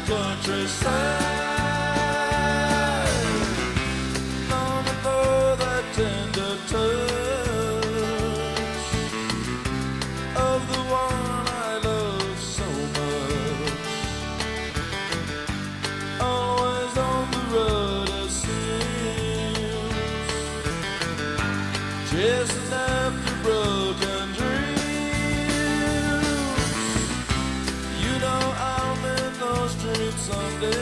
countryside, longing for that tender touch of the one I love so much. Always on the road it seems, chasing after broken dreams. You know I'll make those dreams someday,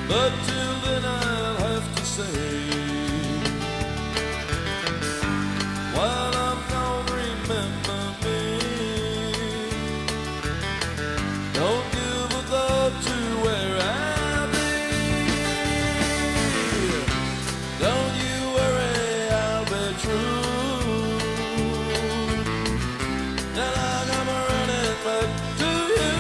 but till then I'll have to say, while I'm gone, remember me. Don't give a thought to where I'll be. Don't you worry, I'll be true. Now I come running back to you.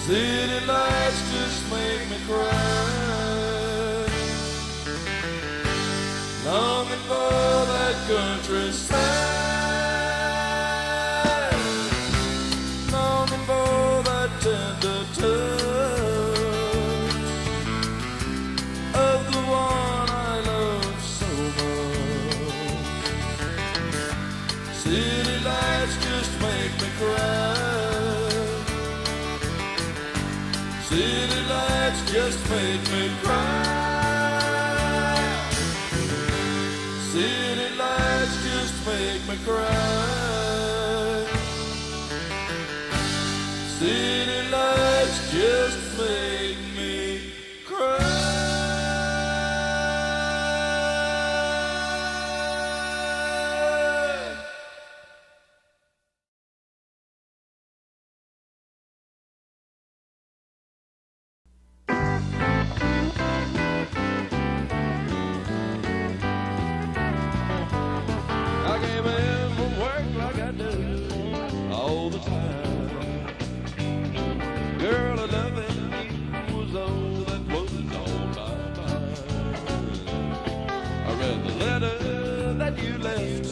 City lights just make me cry, longing for that countryside, longing for that tender touch of the one I love so much. City lights just make me cry. City lights just make me cry. City lights just make me cry. City lights just make me cry. I came in from work like I do all the time. Girl, I love it, you was all that was on my mind. I read the letter that you left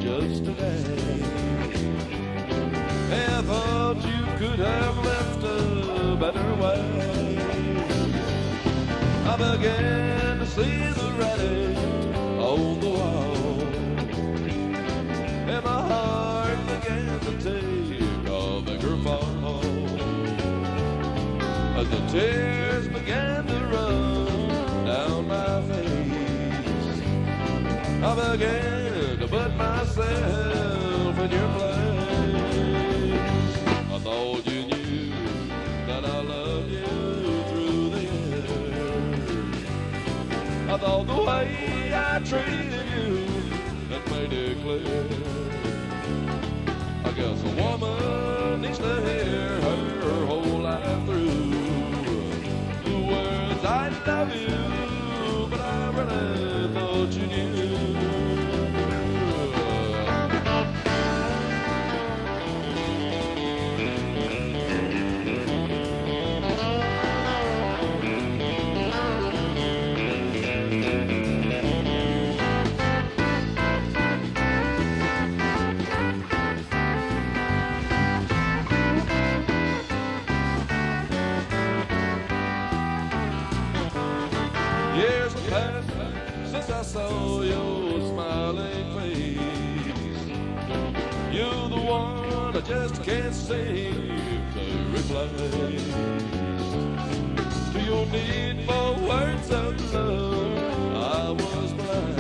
just today. Hey, I thought you could have left a better way. I began to see the writing on the wall, and my heart began to take a bigger fall. As the tears began to run down my face, I began to put myself in your place. I thought you knew that I loved you through the years. I thought the way I treated you, that made it clear. I guess a woman needs to hear her whole life through the words I love you, but I really thought you knew. Years have passed since I saw your smiling face. You're the one I just can't seem to replace. To your need for words of love, I was blind.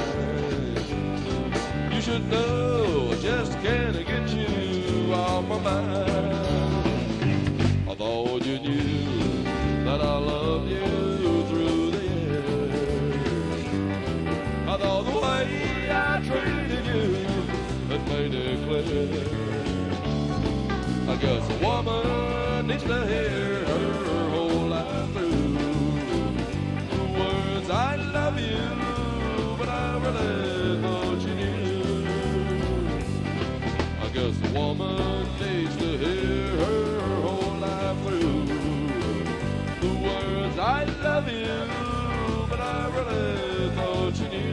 You should know I just can't get you off my mind. I thought you knew that I loved you through the I thought the way I treated you had made it clear. I guess a woman needs to hear her whole life through love you, but I really thought you knew.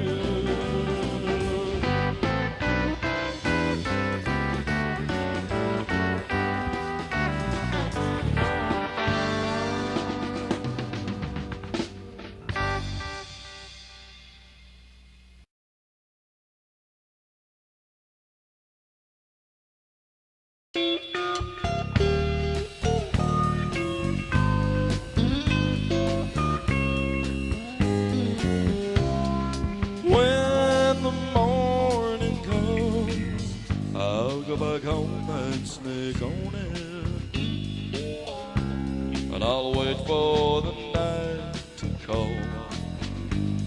When the morning comes, I'll go back home and sneak on in, and I'll wait for the night to come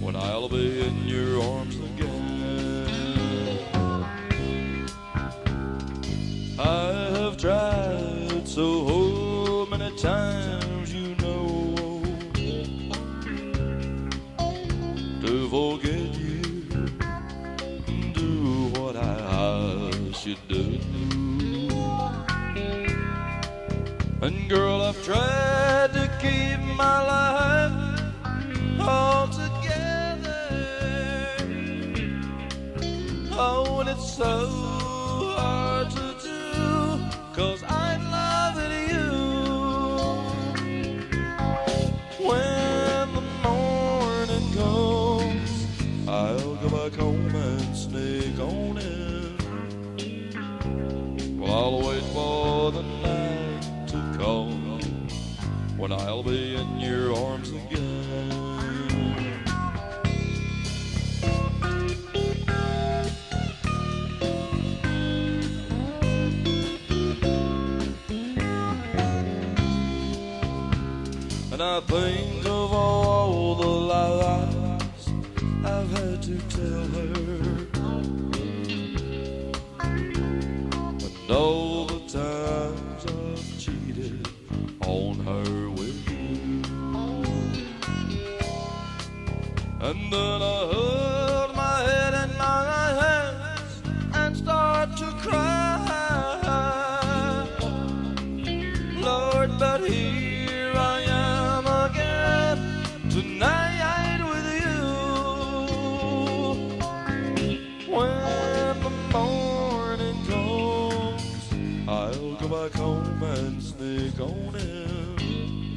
when I'll be in your arms again. I have tried so many times, you know, to forget you, do what I should do. And girl, I've tried to keep my life all together. Oh, and it's so hard to do, 'cause I'm loving you. When the morning comes, I'll go back home and sneak on in. Well, I'll wait for the night to come when I'll be in your arms again. And I think of all the lies I've had to tell her, and all the times I've cheated on her with you. And then I hold my head in my hands and start to cry. Lord, but here I am again tonight with you. When the morning comes, I'll go back home and sneak on in,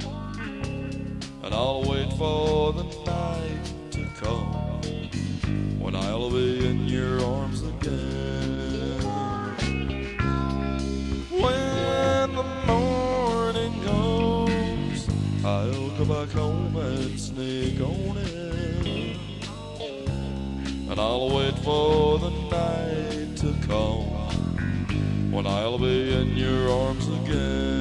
and I'll wait for the night to come when I'll be in your arms again. When the morning comes, I'll go back home and sneak on in, and I'll wait for the night to come when I'll be in your arms again.